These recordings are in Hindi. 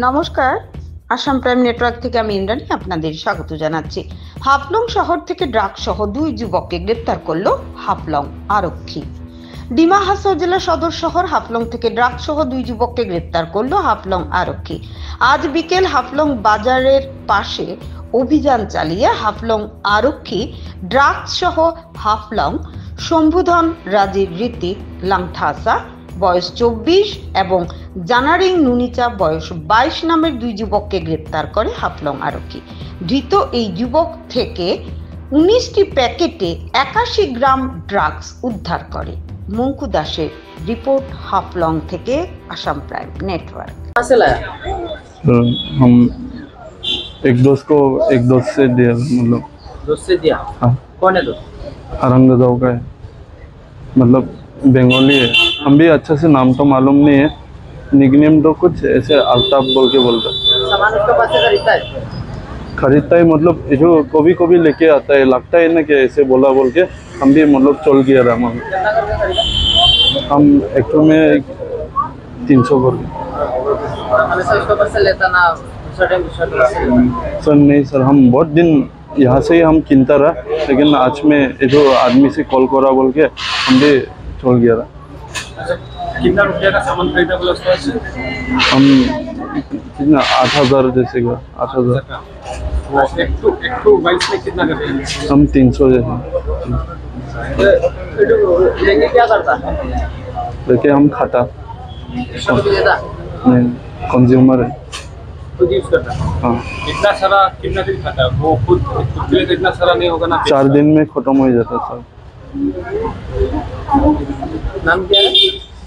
নমস্কার, আসাম প্রাইম নেটওয়ার্ক থেকে আমি ইন্দ্রাণী আপনাদের স্বাগত জানাচ্ছি। হাফলং শহর থেকে ড্রাগ সহ 2 যুবককে গ্রেপ্তার করল হাফলং আরক্ষী। ডিমা হাসাও জেলা সদর শহর হাফলং থেকে ড্রাগ সহ 2 যুবককে গ্রেপ্তার করল হাফলং আরক্ষী। আজ বিকেল হাফলং বাজারের পাশে অভিযান চালিয়ে হাফলং আরক্ষী ড্রাগ সহ হাফলং শম্ভুধন রাজীব রীতি লাংঠাসা বয়স 24 এবং জানারিং নুনিচা বয়স 22 নামের 2 যুবককে গ্রেপ্তার করে হাফলং আরক্ষী। ধৃত এই যুবক থেকে 19টি প্যাকেটে 81 গ্রাম ড্রাগস উদ্ধার করে। মঙ্কু দাসের রিপোর্ট, হাফলং থেকে আসাম প্রাইম নেটওয়ার্ক। हम एक दोस्त से दिया, मतलब दोस्त से दिया। हाँ, कौन है दोस्त? औरंगाबाद का है, मतलब बंगाली है। हम भी अच्छा से नाम तो मालूम नहीं है, निकनेम तो कुछ ऐसे अल्ताफ बोल के बोलता है। सामान उसके पास से खरीदता है? खरीदता है, मतलब जो कभी कभी लेके आता है, लगता है ना कि ऐसे बोला बोल के हम भी मतलब चल गया रहा। कितना करके खरीदा? हम एक में 300 करके। हमेशा उसके पास से लेता ना, दूसरा टाइम दूसरा पास से लेता? सर नहीं सर, हम बहुत दिन यहाँ से ही हम किनता रहा, लेकिन आज में जो आदमी से कॉल करा बोल के हम भी छोड़ गया रहा। कितना रुपया का सामान खरीदा बोला उसके पास से? हम कितना 8,000 जैसे का 8,000। एक टू बाइक में कितना करते हैं? हम 300 जैसे लेंगे क्या करता है? लेके हम खाता इसको भी देता? नहीं, कंज्यूमर है। खुद यूज करता है? हाँ, इतना सारा कितना दिन खाता है वो? खुद के लिए तो इतना सारा नहीं होगा ना। 4 दिन में खत्म हो जाता सर। नाम क्या है?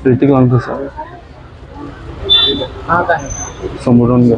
ऋतिक लांठा सर, कहाँ का है? समुद्रन का।